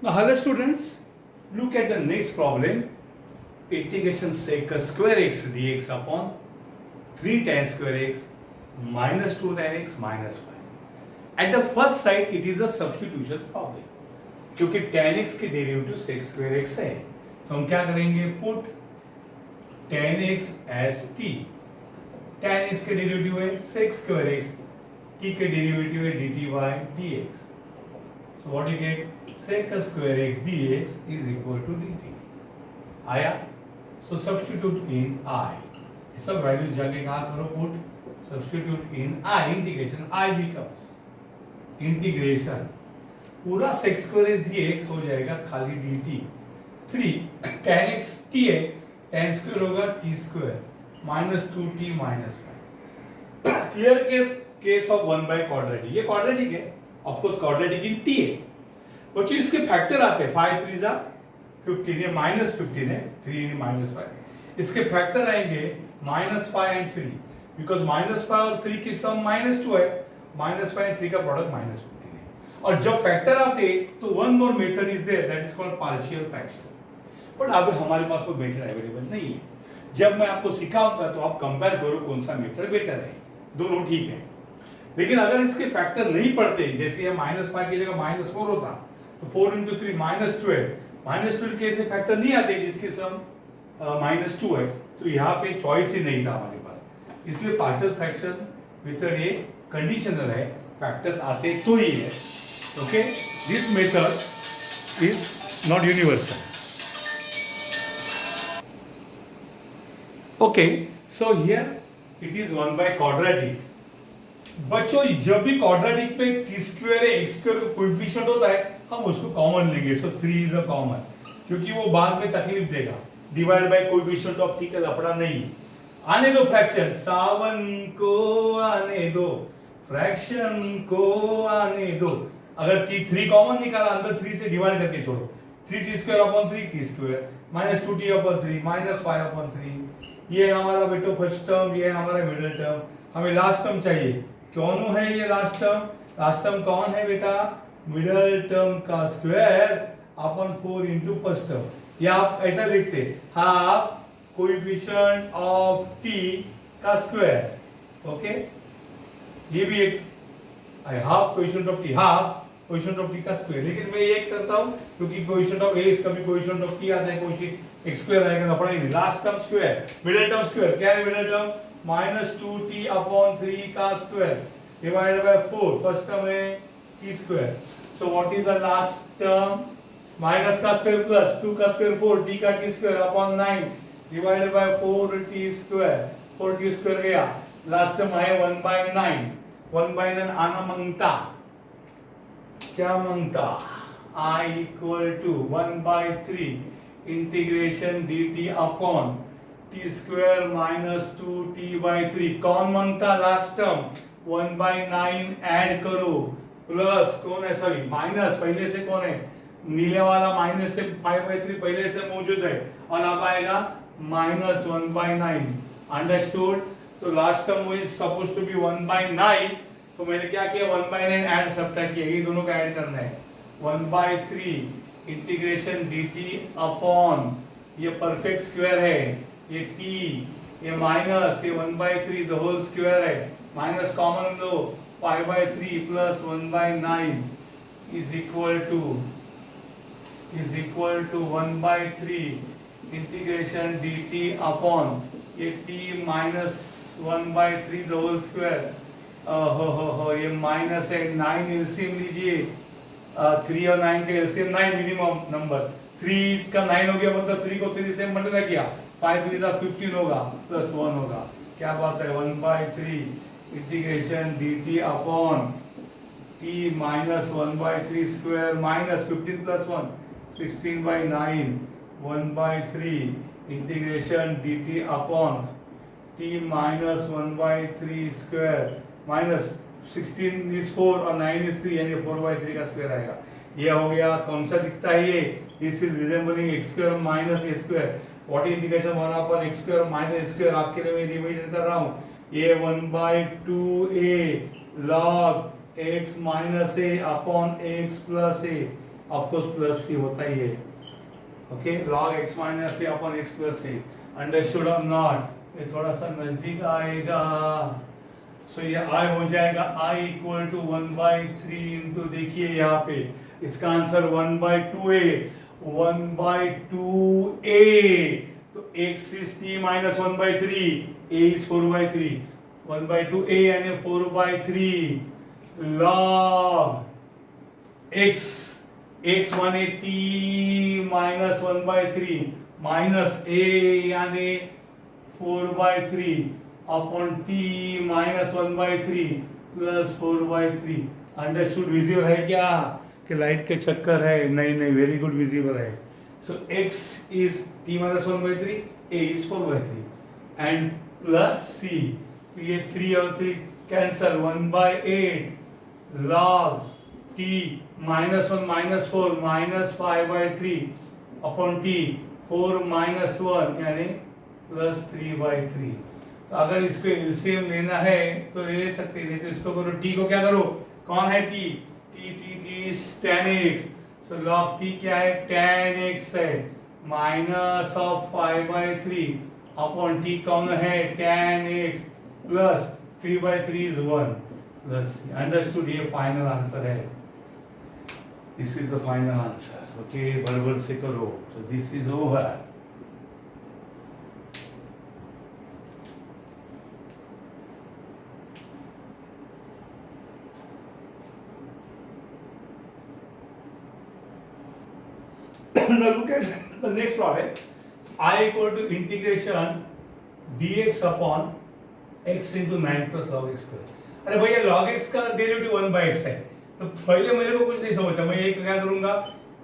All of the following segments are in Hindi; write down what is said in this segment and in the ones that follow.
Now, hello students, look at the next problem. Integration sec square x dx upon 3 tan square x minus 2 tan x minus 5. At the first sight, it is a substitution problem. क्योंकि tan x के डेरिवेटिव sec square x है, तो हम क्या करेंगे? Put tan x as t. tan x के डेरिवेटिव है sec square x, t के डेरिवेटिव है dt by dx. So what you get? Sec square x dx is equal to dt. आया? So substitute in I. सब वैल्यू जाके कहाँ करो? Put substitute in I. Integration I becomes integration पूरा sec square x dx हो जाएगा खाली dt. 3 tan x t है, tan square होगा t square minus 2t minus 5. Clear के केस ऑफ 1 by quadratic. ये quadratic है, of course quadratic in t है. बच्चों इसके फैक्टर आते हैं 5 3 जा 15, ये माइनस 15 है, 3 माइनस 5. इसके फैक्टर आएंगे माइनस 5 एंड 3, बिकॉज माइनस 5 और 3 की सम माइनस 2 है, माइनस 5 एंड 3 का प्रोडक्ट माइनस 15 है. और जब फैक्टर आते तो one more method is there, that is called partial fraction. But अब हमारे पास वो मेथड अवेलेबल नहीं है. जब मैं आपको सिखाऊंगा तो आप कंपेयर करो कौन सा मेथड बेटर है, दोनों ठीक है. लेकिन अगर इसके फैक्टर नहीं पड़ते, जैसे ये माइनस 5 की जगह माइनस 4 होता, तो 4 into 3 minus 12. माइनस 12 के ऐसे फैक्टर नहीं आते जिसकी सम माइनस 2 है, तो यहाँ पे चॉइस ही नहीं था हमारे पास. इसलिए पार्शियल फ्रैक्शन मेथड ये कंडीशनल है, फैक्टर्स आते तो ही है. Okay, this method is not universal. Okay, so here it is 1 by quadratic. बच्चों जब भी क्वाड्रेटिक पे टी स्क्वायर एक्स स्क्वायर का कोएफिशिएंट होता है, हम उसको कॉमन लेंगे. सो 3 इज अ कॉमन, क्योंकि वो बाद में तकलीफ देगा. Divide by coefficient of T का लफड़ा नहीं. आने दो फ्रैक्शन, सावन को आने दो, फ्रैक्शन को आने दो. अगर टी 3 कॉमन निकाला, अंदर 3 से डिवाइड करके छोड़ो. 3t square upon 3t square minus 2t upon 3 minus 5 upon 3. ये हमारा बेटो फर्स्ट टर्म, ये हमारा मिडिल टर्म. हमें लास्ट टर्म चाहिए. कौन है ये लास्ट टर्म? लास्ट टर्म कौन है बेटा? मिडिल टर्म का square upon 4 into first term. या आप ऐसा लिखते, हाफ कोएफिशिएंट ऑफ टी का स्क्वायर. ओके, ये भी एक half coefficient of T, half coefficient of T का स्क्वायर. लेकिन मैं ये करता हूं क्योंकि कोएफिशिएंट ऑफ ए इसका भी कोएफिशिएंट ऑफ टी आता है, कोएफिशिएंट एक्स स्क्वायर आएगा ना, पड़ा ही नहीं. Last term square, middle term square. क्या है middle term? Minus 2t upon 3 का square divided by 4. First term है t square. So what is the last term? Minus का स्क्वायर प्लस 2 का स्क्वायर 4, t का t square upon 9 divided by 4t square. 4t square गया. लास्ट टर्म है 1 by 9. 1 by 9 आना मांगता, क्या मांगता? I equal to 1 by 3 integration dt upon t square minus 2t by 3. कौन मांगता? लास्ट टर्म 1 by 9 ऐड करो, प्लस कौन है? सॉरी माइनस, पहले से कौन है? नीले वाला माइनस से 5 by 3 पहले से मौजूद है, और अब आएगा माइनस 1 by 9. अंडरस्टूड? तो last term is suppose to be 1 by 9. तो मैंने क्या किया? 1 by 9 ऐड सब्ट्रैक्ट किया, ये दोनों का ऐड करना है. 1 by 3 इंटीग्रेशन dt अपॉन, ये परफेक्ट स्क्वायर है, ये t, ये माइनस, ये 1 by 3 द होल स्क्वायर है, माइनस कॉमन लो, 5 by 3 plus 1 by 9 is equal to 1 by 3 integration dt upon ये t minus 1 by 3 the whole square. हो ये माइनस है. 9 एलसीएम लीजिए, 3 और 9 का एलसीएम 9 मिनिमम नंबर. 3 का 9 हो गया, मतलब 3 को 3 से मल्टीप्लाई किया, 5 3 का 15 होगा, प्लस 1 होगा. क्या बात है? 1 by 3 integration dt upon t minus 1 by 3 square minus 15 plus 1 16 by 9. 1 by 3 integration dt upon t minus 1 by 3 square minus 16 is 4 और 9 इज 3, यानी 4 by 3 का स्क्वायर आएगा. ये हो गया. कौन सा दिखता है ये? This is resembling x square minus A square. What integration 1 upon x square minus square. आपके लिए मैं रिवीजन कर रहा हूँ. ये 1 by 2a log x minus a upon x plus a of course plus c होता ही है. Okay, log x minus a upon x plus a. Understood और नॉट? ये थोड़ा सा नजदीक आएगा. सो ये i हो जाएगा i इक्वल टू 1/3 इंटू, देखिए यहाँ पे इसका आंसर 1/2a. 1/2a, तो x is t minus 1/3, a is 4/3. 1/2a यानी 4/3 log x. x माने t minus 1/3 माइनस a यानी 4/3 upon t minus 1/3 plus 4/3. Understood? Visible है क्या कि लाइट के चक्कर है? नहीं नहीं, वेरी गुड, विजिबल है. सो x is t minus 1/3, a is 4/3 and plus c. तो ये 3 और 3 cancel. 1/8 log t minus 1 minus 4 minus 5/3 upon t 4 minus 1 यानी प्लस 3/3. तो अगर इसको एलसीएम लेना है तो ले सकते हैं, नहीं तो इसको करो. t को क्या करो? कौन है t? t tan x. So log t क्या है? tan x है. माइनस ऑफ 5/3 अपॉन t कौन है? tan x plus 3/3 is 1 plus. Understood? ये फाइनल आंसर है. This is the final answer. Okay, बराबर से करो. तो this is over. Now look at the next problem. I equal to integration dx upon x into 9 plus log x square. अरे भैया log x का डेरिवेटिव 1/x है, तो पहले मेरे को कुछ नहीं समझता. मैं ये क्या करूंगा?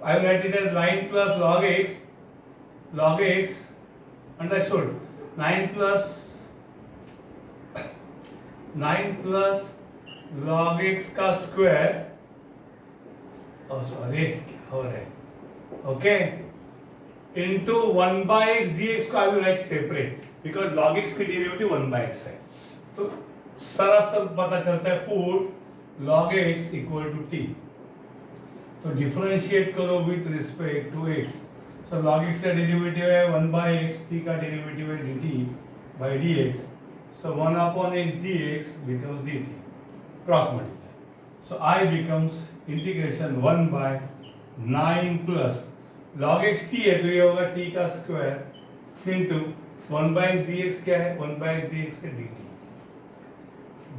I will write it as 9 plus log x understood. 9 plus log x का स्क्वायर. oh sorry, क्या हो रहा है? ओके, इनटू 1/x dx को I will write separate because log x के डेरिवेटिव 1/x है. तो सरासर पता चलता है put log x equal to t. तो डिफरेंशिएट करो with respect to x. So log x का डेरिवेटिव है 1/x, t का डेरिवेटिव है dt by dx. So 1 upon x dx becomes dt. Cross multiply. So I becomes integration 1/9 plus log x t है तो ये होगा t का स्क्वायर इनटू 1/x dx. क्या है? 1/x dx है dt.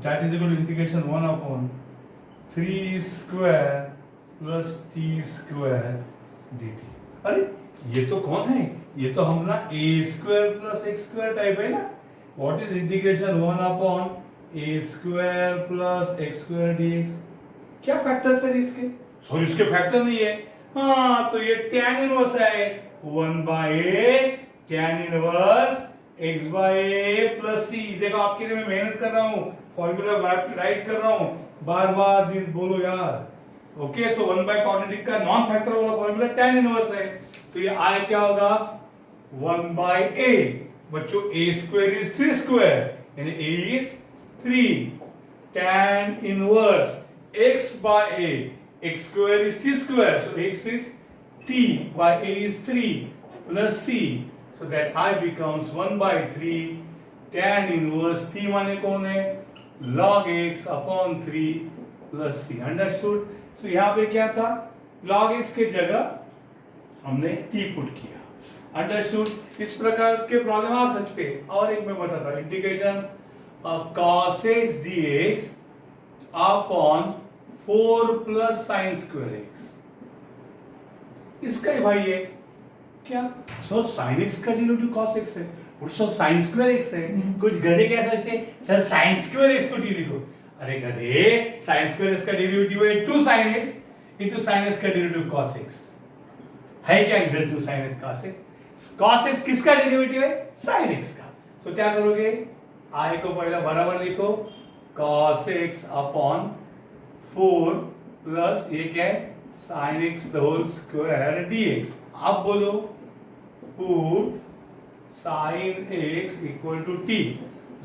That is equal to integration 1 upon 3 square plus t square dt. अरे ये तो कौन है? ये तो हम ना a square plus x square type है ना. What is integration 1 upon a square plus x square dx. क्या फैक्टर्स है इसके? सॉरी, इसके फैक्टर नहीं है. हाँ, तो ये tan इनवर्स है 1/a tan inverse x by a plus c. देखो आपके लिए मैं मेहनत कर रहा हूँ, फॉर्मूला राइट कर रहा हूँ, बार बार दिन बोलो यार. ओके, सो 1/quadratic का नॉन फैक्टर वाला फॉर्मूला tan इनवर्स है. तो ये i क्या होगा? 1/a. बच्चों a स्क्वायर इज 3 स्क्वायर यानी a is 3 tan inverse x by a. x square is t square, so x is t by a is 3 plus c, so that I becomes 1/3 tan inverse t माने कौन है? log x upon 3 plus c. Understood? So यहाँ पे क्या था? log x के जगह हमने t पुट किया. Understood? इस प्रकार के प्रॉब्लम आ सकते हैं. और एक मैं बताता हूँ, integration cos x dx upon 4 plus sine square x. इसका ही भाई है क्या? सो साइन x का डेरिवेटिव cos x है और सो साइन स्क्वायर x है. कुछ गधे क्या सोचते हैं, सर साइन स्क्वायर x को t लिखो. अरे गधे, साइन स्क्वायर x का डेरिवेटिव है 2 sin x into sine x का डेरिवेटिव cos x. है क्या इधर 2 sin x cos x? cos x किसका डेरिवेटिव है? sin x का. सो क्या करोगे? i को पहला बराबर लिखो cos x अपॉन 4 प्लस ये क्या है? sin x the whole square dx. अब बोलो put sin x equal to t.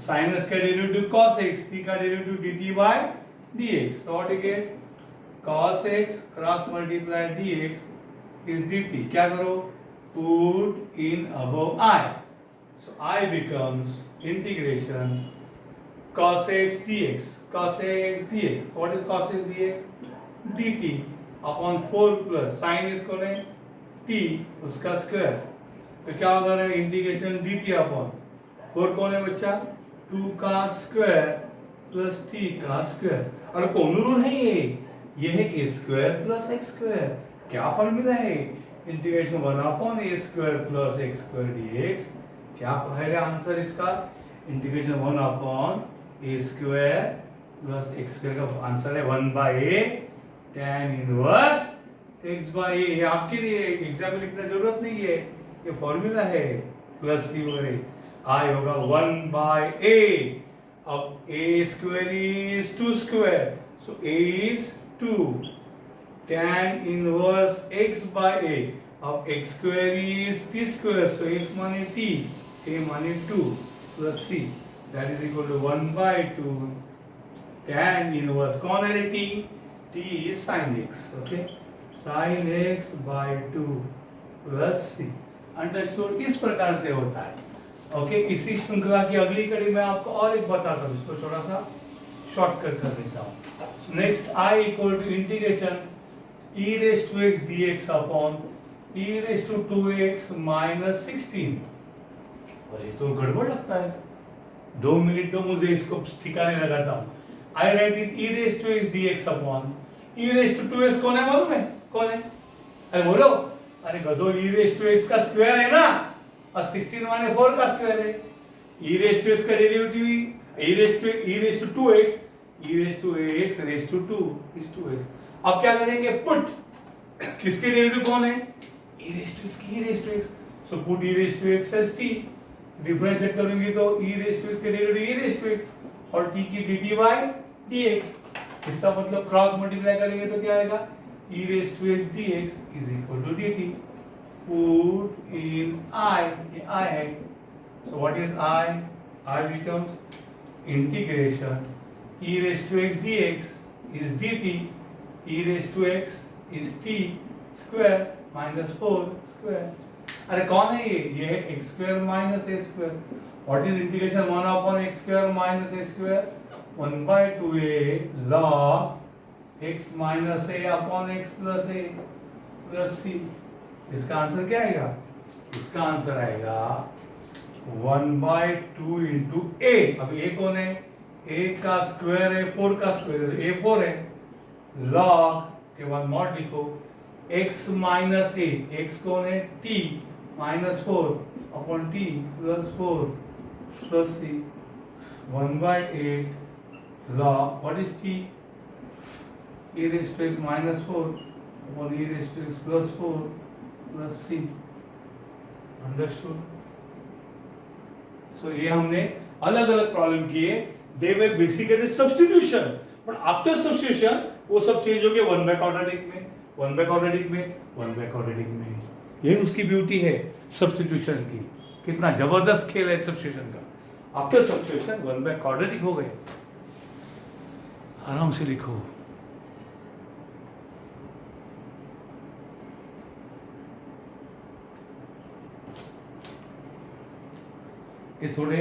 sin x का डेरिवेटिव cos x, t का derivative dt by dx. So what you get? cos x cross multiply dx is dt. क्या करो? Put in above I. So I becomes integration cos x dx. Cos x dx. What is cos x dx? dt upon 4 plus sin x को लें t उसका स्क्वायर. तो क्या होगा? इंटीग्रेशन dt अपॉन 4 कौन है बच्चा? 2 का स्क्वायर प्लस t का स्क्वायर. और कौन रूल है ये है a square plus x square. क्या फॉर्मूला है? Integration 1 upon a square plus x square dx. क्या है आंसर इसका? Integration 1 upon a square plus x square का आंसर है 1 by a tan inverse x by a. ये आपके लिए एग्जाम में लिखने की जरूरत नहीं है, ये फॉर्मूला है. प्लस c वगैरह I होगा 1 बाय a. अब a square is 2 square, so a is 2 tan inverse x by a. अब x square is t square, so x माने t, a माने 2 plus c that is equal to 1 by 2 tan inverse कौन है रे? t. t is sin x. Okay, sin x by 2 plus c. Understood? इस प्रकार से होता है. ओके, इसी श्रृंखला की अगली कड़ी में आपको और एक बताता हूँ, इसको थोड़ा सा शॉर्टकट कर देता हूँ. Next I equal to integration e raise to x dx upon e raise to 2x minus 16. और ये तो गड़बड़ लगता है. 2 मिनट दो मुझे इसको ठिकाने लगाता हूँ. I write it e raise to x dx upon e raise to 2x कौन है मालूम है? कौन है? अरे बोलो. अरे गधो, e रेज टू x का स्क्वायर है ना, और 16 माने 4 का स्क्वायर है. e रेज टू x का derivative e raise to 2x e raise to x raise to 2 is 2x. अब क्या करेंगे? पुट. किसके डेरिवेटिव कौन है? e रेज टू x की e raise to x. So put e raise to x as t. Differentiate करेंगे तो e रेज टू x के derivative e raise to x और t की dt बाय dx. इसका मतलब क्रॉस मल्टीप्लाई करेंगे तो क्या आएगा? e raise to x dx is equal to dt. Put in I. ये I है. So what is I? I becomes integration e raised to x dx is dt. E raised to x is t square minus 4 square. अरे कौन है ये? ये है x square minus a square. What is integration 1 upon x square minus a square? 1 by 2a log x minus a upon x plus a plus c. इसका आंसर क्या आएगा? इसका आंसर आएगा 1 बाय 2 इंटू ए. अब ए कौन है? ए का स्क्वायर है, 4 का स्क्वायर है, ए 4 है. लॉग के बाद मॉड लिखो x माइनस ए. x कौन है? t minus 4 upon t plus 4 plus c. 1 by 8 log what is t? e raise to x minus 4 upon e raise to x plus 4 plus c. Understood? So ये हमने अलग अलग प्रॉब्लम किए. They were basically substitution, but after substitution वो सब चेंज हो गए 1 by quadratic में, 1 by quadratic में, 1 by quadratic में. ये उसकी ब्यूटी है सब्स्टिट्यूशन की. कितना जबरदस्त खेल है सब्स्टिट्यूशन का. आफ्टर सब्स्टिट्यूशन 1 by quadratic हो गए. आराम से लिखो. ये थोड़े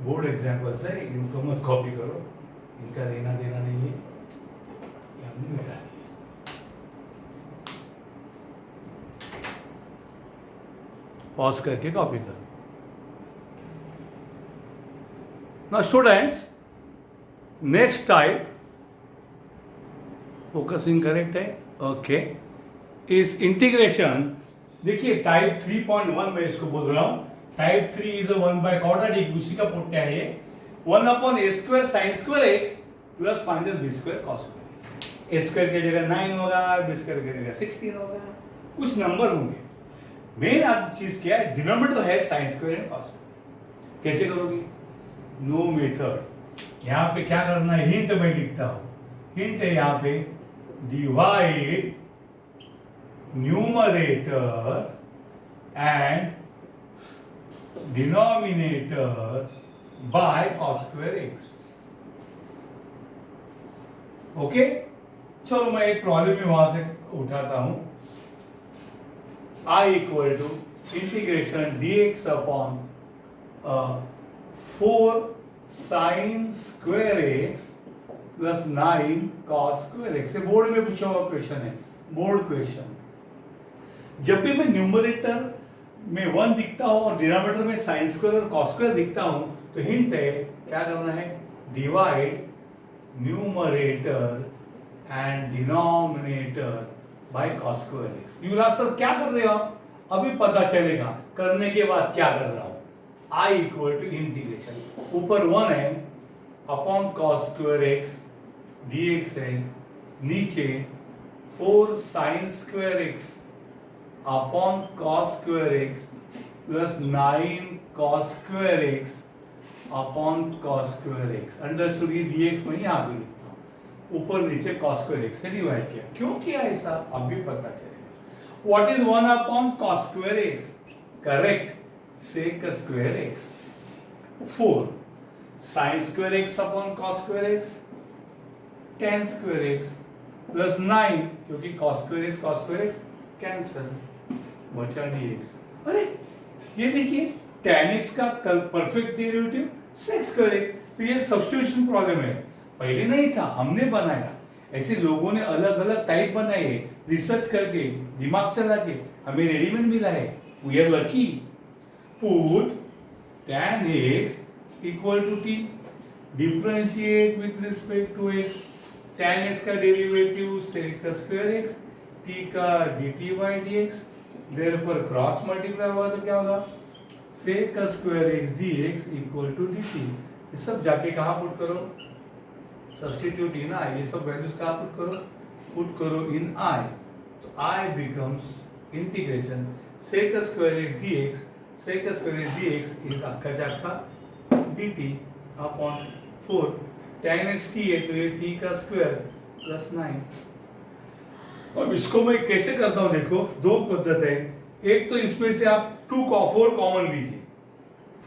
बोर्ड एग्जाम्पल्स है, इनको मत कॉपी करो, इनका लेना देना नहीं है, ये हमने मिटा दिया. पॉज करके कॉपी करो. Now students, next type focusing correct है. ओके, इस इंटीग्रेशन. देखिए टाइप 3.1 में इसको बोल रहा हूं. Type 3 is 1 by quadratic. उसी का पुट्टा है ये. 1 upon a square sine square x plus minus b square cos square. A square की जगह 9 होगा, बी स्क्वायर की जगह 16 होगा, कुछ नंबर होंगे. मेन आप चीज क्या है? डिनोमिनेटर है sine square and cos square. कैसे करोगे? No method. यहाँ पे क्या करना है? हिंट में लिखता हूं. हिंट है यहाँ पे divide numerator and denominator by cos square x. Okay, चलो मैं एक प्रॉब्लम भी वहां से उठाता हूं। I equal to integration dx upon 4 sine square x plus 9 cos square x. Board में पूछा हुआ क्वेश्चन है, बोर्ड क्वेश्चन। जब भी मैं न्यूमरेटर में 1 दिखता हूं और डिनोमिनेटर में साइन स्क्वायर और कॉस स्क्वायर दिखता हूं तो हिंट है क्या करना है, divide numerator and denominator by cos square x. You will sir क्या कर रहे हो आप? अभी पता चलेगा करने के बाद क्या कर रहा हूं। I इक्वल टू इंटीग्रेशन, ऊपर 1 है upon cos square x dx है, नीचे 4 sine square x upon cos square x plus 9 cos square x upon cos square x. Understood? ये dx में यहाँ पे लिखता हूँ, ऊपर नीचे कॉस स्क्वायर एक्स से डिवाइड किया। क्यों किया ऐसा अब भी पता चलेगा। What is 1 upon cos square x? Correct, sec square x. 4 sine square x upon cos square x, tan square x plus 9, क्योंकि कॉस स्क्वायर एक्स कैंसल, बचा dx। अरे ये देखिए tan x का perfect derivative sec square x, तो ये सब्स्टिट्यूशन प्रॉब्लम है, पहले नहीं था, हमने बनाया। ऐसे लोगों ने अलग अलग टाइप बनाए हैं, रिसर्च करके, दिमाग चला के, हमें रेडीमेड मिला है। We are lucky. Put tan x equal to t, differentiate with respect to x। tan x का derivative sec square x, t का dt by dx, therefore cross multiply हुआ तो क्या होगा, sec square x dx equal to dt। ये सब जाके कहाँ पुट करो, सब्स्टिट्यूट इन i, ये सब वैल्यूज कहाँ पुट करो इन i, तो i becomes integration sec square x dx, sec square x dx is आपका जाता dt upon 4 tan x t है तो ये t का स्क्वायर प्लस 9। अब इसको मैं कैसे करता हूं, देखो दो पद्धत है। एक तो इसमें से आप 4 कॉमन लीजिए,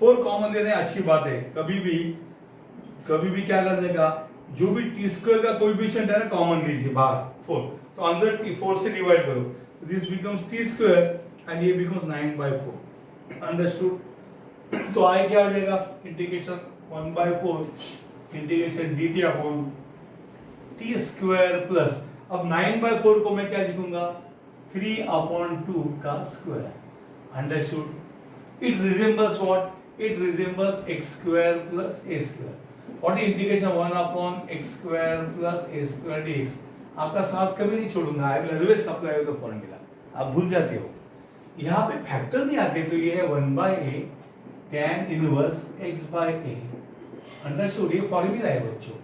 4 कॉमन देने अच्छी बात है। कभी भी क्या करने का, जो भी टी स्क्वायर का कोएफिशिएंट है ना कॉमन लीजिए बाहर 4, तो अंदर t 4 से डिवाइड करो, this becomes t square and ये बिकम्स 9/4। अंडरस्टूड? तो i क्या हो जाएगा, integration 1/4 integration dt upon t square plus, अब 9/4 को मैं क्या लिखूंगा, 3/2 का square. Understood? It resembles what, it resembles x square plus a square. What is integration 1 upon x square plus a square dx। आपका साथ कभी नहीं छोड़ूंगा, I will always apply the formula, आप भूल जाते हो। यहाँ पे फैक्टर नहीं आते, तो ये है 1/a tan inverse x/a। Understood? ये फॉर्मूला है बच्चों,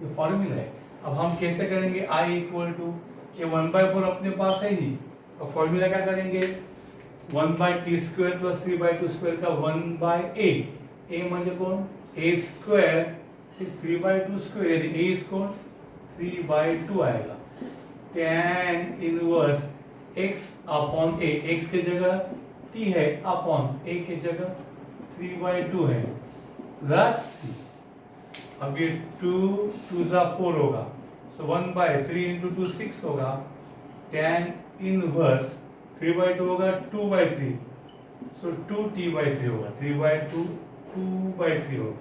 ये फॉर्मूला है। अब हम कैसे करेंगे, i इक्वल टू, ये 1/4 अपने पास है ही, तो फॉर्मूला क्या करेंगे, 1/t स्क्वायर प्लस 3/2 स्क्वायर का 1/a, a म्हणजे कोण, a square is 3/2 square, a is कोण 3/2 आएगा। tan inverse x upon a, x के जगह t है अपॉन a के जगह 3/2 है प्लस, अब ये 2 × 4 होगा, सो 1/3 × 2 6 होगा, tan इनवर्स 3/2 होगा 2/3, सो 2t/3 होगा, 3/2 2/3 होगा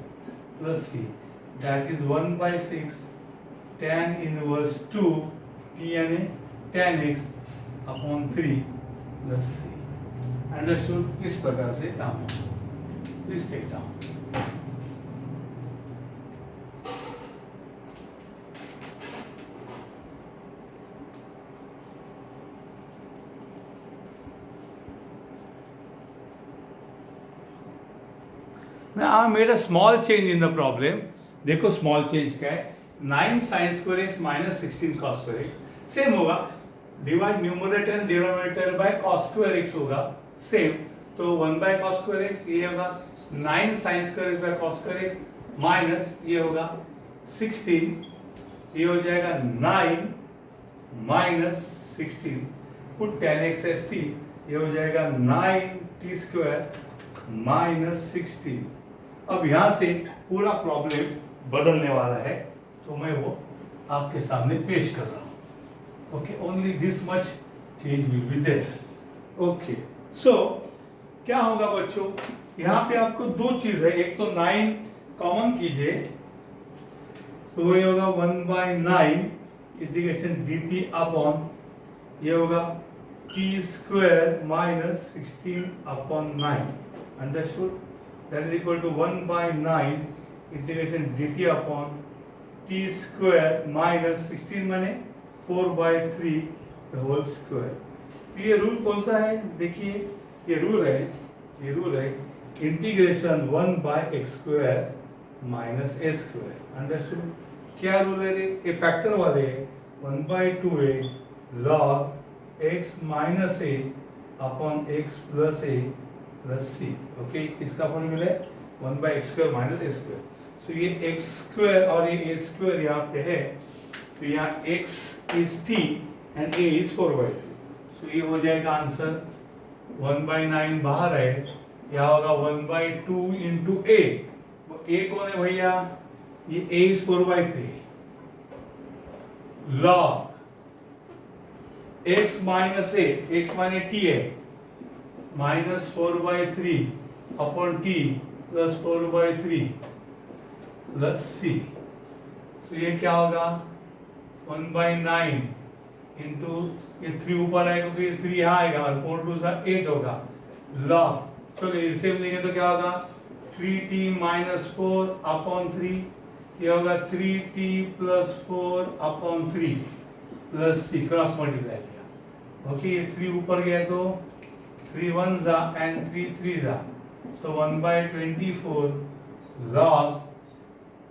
plus c, that is 1/6 tan inverse 2 t यानी tan x अपॉन 3 प्लस c। अंडरस्टूड? इस प्रकार से काम होगा। Please take down. Now I made a small change in the problem. देखो small change क्या है, 9 sin square x minus 16 cos square x। Same होगा, divide numerator and denominator by cos square x होगा सेम, तो 1/cos square x ये होगा 9 sin square x बाय cos square x माइनस ये होगा 16, ये हो जाएगा 9 minus 16, put tan x as t, ये हो जाएगा 9t स्क्वायर माइनस 16। अब यहाँ से पूरा प्रॉब्लम बदलने वाला है, तो मैं वो आपके सामने पेश कर रहा हूँ। Okay, only this much change will be there. Okay, so क्या होगा बच्चों, यहाँ पे आपको दो चीज है, एक तो 9 कॉमन कीजिए, तो ये होगा 1/9 इंटीग्रेशन dt अपॉन ये होगा t square minus 16/9, understood, that is equal to 1/9 integration dt upon t square minus 16 माने 4/3 द होल स्क्वायर। तो ये रूल कौन सा है, देखिए ये रूल है integration 1/x square minus a square, understood. क्या रूल है ये फैक्टर वाले है, 1/2a log x minus a upon x plus a plus c। Okay, इसका फॉर्मूला है 1/x square minus a square. तो ये x स्क्वायर और ये a स्क्वायर यहाँ पे है, तो यहाँ x is t and a is 4/3। तो ये हो जाएगा आंसर 1/9 बाहर है, यहाँ होगा 1/2 इंटू a। a कौन है भैया, ये a is 4/3 log x minus a, x माइने t है, minus 4/3 upon t plus 4/3 plus c। तो ये क्या होगा 1/9 इंटू ये 3 ऊपर आएगा तो ये 3 यहाँ आएगा और 4 2 8 होगा लॉग, चलो इसे लेंगे तो क्या होगा 3t माइनस 4 अपॉन 3, ये होगा 3t plus 4 upon 3 plus c, cross multiply किया। ओके, ये 3 ऊपर गया तो 3 1 जा एंड 3 3 जा, सो 1/24 लॉग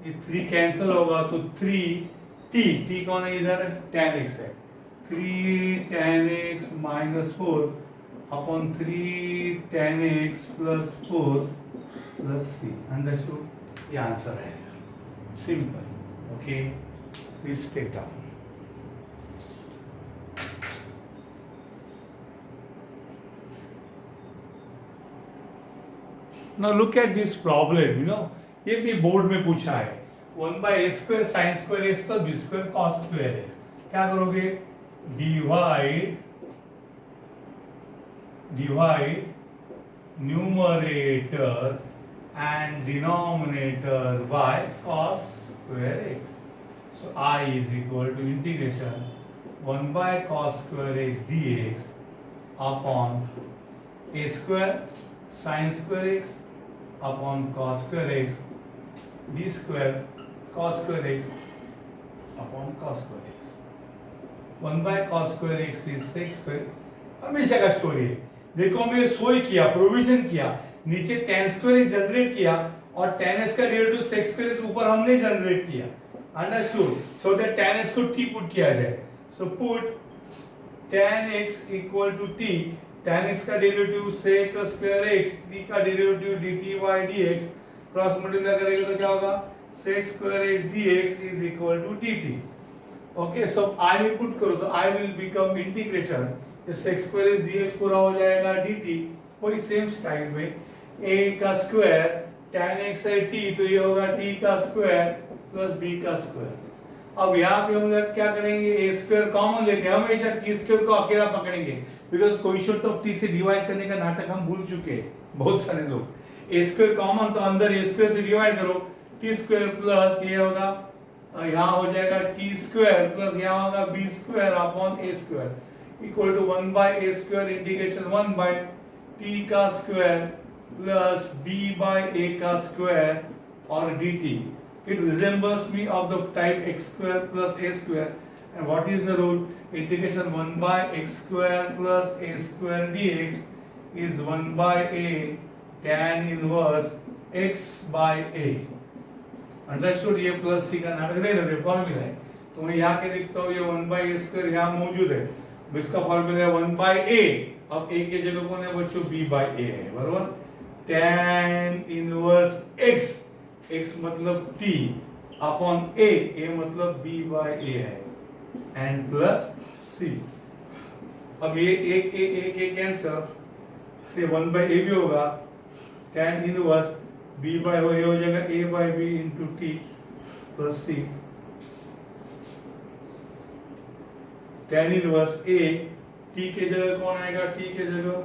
ये 3 कैंसिल होगा तो 3t कौन है इधर, tan x है, 3 tan x minus 4 upon 3 tan x plus 4 plus c, understood. ये आंसर है, simple. Okay, please take down. Now look at this problem, ये भी बोर्ड में पूछा है, 1/a square sine square x plus b square cos square x। क्या करोगे, divide numerator and denominator by cos square x. So I is equal to integration 1/cos square x dx upon a square sin square x upon cos square x b square cos square x upon cos square x। 1/cos square x is sec square। हमेशा का स्टोरी है, देखो हमने सोई किया, प्रोविजन किया, नीचे tan स्क्वायर x जनरेट किया और tan x का डेरिवेटिव sec स्क्वायर x ऊपर हमने जनरेट किया, understood. So that tan x को t पुट किया जाए, so put tan x equal to t, tan x का derivative sec square x, t का derivative dt by dx, cross multiply करेंगे तो क्या होगा sec square x dx is equal to dt। Okay, so I में पुट करो तो I will become integration sec square x dx पूरा हो जाएगा dt। वही सेम स्टाइल में a का स्क्वायर tan x है t, तो ये होगा t का स्क्वायर प्लस b का स्क्वायर। अब यहाँ पे हम लोग क्या करेंगे, a स्क्वायर कॉमन लेते हैं, हमेशा t स्क्वायर को अकेला पकड़ेंगे, बिकॉज कोएफिशिएंट ऑफ t से डिवाइड करने का नाटक हम भूल चुके हैं बहुत सारे लोग। a स्क्वायर कॉमन तो अंदर a स्क्वायर से डिवाइड करो, t स्क्वायर प्लस ये होगा यहाँ हो जाएगा t स्क्वायर प्लस यहाँ होगा b square upon a square equal to 1/a square integration 1/t का square plus b by a का स्क्वायर और dt। It resembles me of the type x square plus a square, and what is the rule? Integration 1/x square plus a square dx is 1/a tan inverse x by a। Understood, ये प्लस सी का नाटक नहीं, फॉर्मूला है, तो मैं यहाँ के लिखता हूँ, ये 1/a स्क्वायर यहाँ मौजूद है, इसका फॉर्मूला है 1/a। अब a के जगह कौन है बच्चों, b by a है, बरोबर। tan इनवर्स x, x मतलब t अपॉन a, a मतलब b by a है, एंड प्लस c। अब ये एक कैंसर से 1/a भी होगा, tan इनवर्स b by हो जाएगा a by b into t plus c। tan inverse a, t के जगह कौन आएगा, t के जगह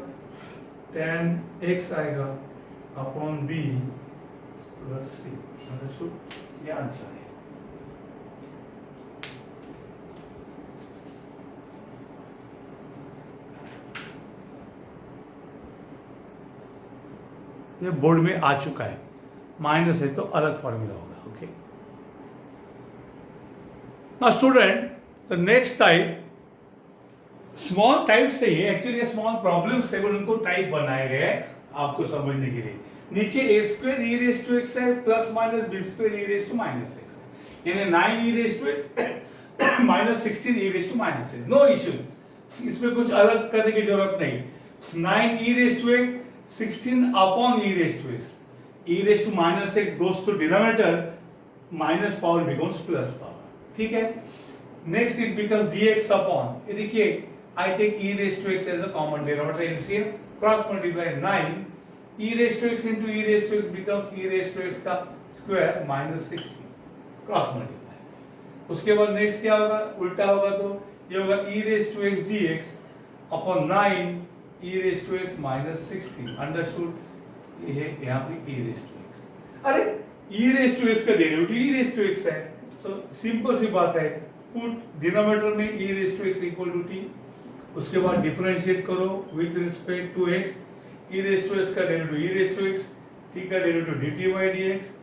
tan x आएगा upon b plus c। Understood? ये आंसर है। ये बोर्ड में आ चुका है, माइनस है तो अलग फॉर्मूला होगा। Okay, now student, the next type, small type से ही एक्चुअली ये स्मॉल प्रॉब्लम्स है, उनको टाइप बनाए गए हैं आपको समझने के लिए। नीचे a square e raise to x है plus minus b square e raise to minus x है, यानी 9 e raise to x minus 16 e raise to minus x। No issue, इसमें कुछ अलग करने की जरूरत नहीं। 9 e raise to x 16 upon e raised to x. e raised to minus x goes to denominator, minus power becomes plus power. ठीक है? Next it becomes dx upon. ये देखिए, I take e raised to x as a common denominator LCM, cross multiply 9 e raised to x into e raised to x becomes e raised to x का square minus 16, cross multiply. उसके बाद next क्या होगा? उल्टा होगा तो ये होगा e raised to x dx upon 9 e raised to x minus 16। Understood? ये यहाँ पे e raised to x। अरे e raised to x का derivative e raised to x है, सो सिंपल सी बात है, पुट डिनोमिनेटर में e raised to x equal to t, उसके बाद डिफरेंशिएट करो with respect to x, e raised to x का derivative e raised to x, t का डेरिवेटिव dt by dx,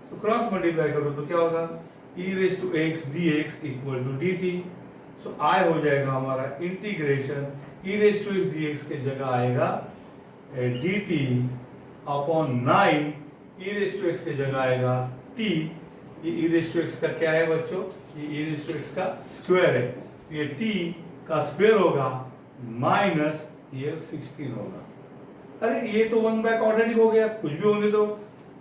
तो क्रॉस मल्टीप्लाई करो तो क्या होगा, e raised to x dx equal to dt। So i हो जाएगा हमारा integration e raised to x dx के जगह आएगा dt upon 9 e raised to x के जगह आएगा t। ये e raised to x का क्या है बच्चों, ये e raised to x का स्क्वायर है, ये t का स्क्वायर होगा माइनस ये 16 होगा। अरे ये तो 1 बाय क्वाड्रेटिक हो गया, कुछ भी होने दो।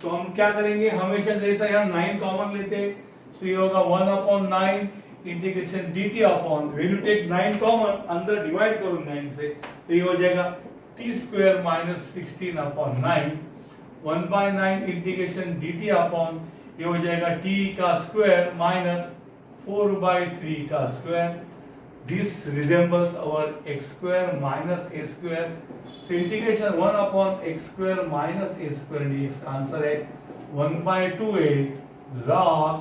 तो हम क्या करेंगे, हमेशा जैसा यहाँ 9 कॉमन लेते हैं, तो ये होगा 1 upon 9 integration dt upon, when you take 9 common अंदर डिवाइड करो 9 से, तो ये हो जाएगा t square minus 16 upon 9, 1 by 9 integration dt upon, ये हो जाएगा t का स्क्वायर माइनस 4 बाय 3 का square. This resembles our x square minus a square, so integration 1 upon x square minus a square dx का आंसर है 1 by 2a log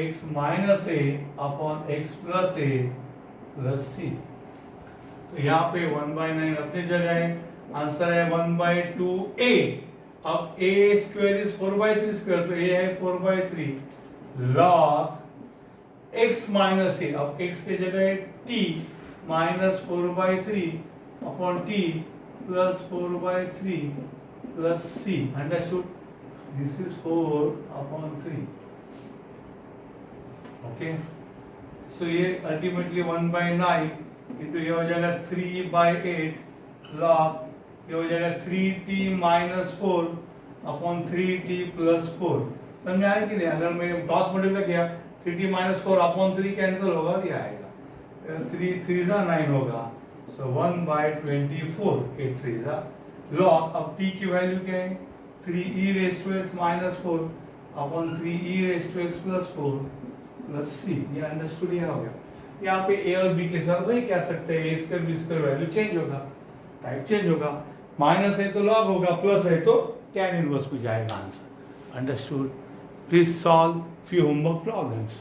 x minus a upon x plus a plus c। तो यहाँ पे 1 बाय 9 अपनी जगह है, आंसर है 1 बाय 2a। अब a square is 4 by 3 square, तो a है 4 by 3 log x minus a, अब x के जगह है t minus 4 by 3 upon t plus 4 by 3 plus c। Understood? This is 4 upon 3। Okay, so ये अल्टीमेटली 1 बाय 9 इंटू ये हो जाएगा 3 बाय 8 लॉग, ये हो जाएगा 3t minus 4 upon 3t plus 4। समझ में आया कि नहीं? अगर मैं क्रॉस मल्टीप्लाई किया 3t माइनस 4 अपॉन 3 कैंसिल होगा, ये आएगा 3 3 जा 9 होगा, सो 1 बाय 24 8 3 जा लॉग। अब t की वैल्यू क्या है, 3e raise to x minus 4 upon 3e raise to x plus 4 plus c. ये अंडरस्टूड हो गया। यहाँ पे a और b के साथ वही कह सकते हैं, a square b square value change होगा, टाइप चेंज होगा, माइनस है तो लॉग होगा, प्लस है तो tan इनवर्स पे जाएगा answer. Understood? Please solve few homework problems.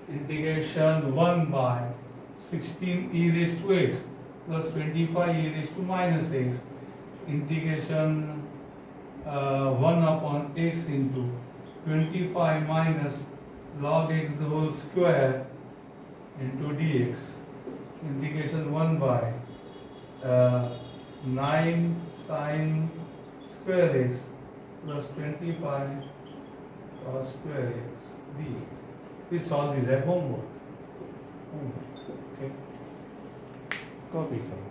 Integration 1 by 16 e raise to x plus 25 e raise to minus x integration 1 upon x into 25 minus log x the whole square into dx integration 1 by 9 sin square x plus 25 cos square x dx. Please solve this at homework. Okay, copy करो।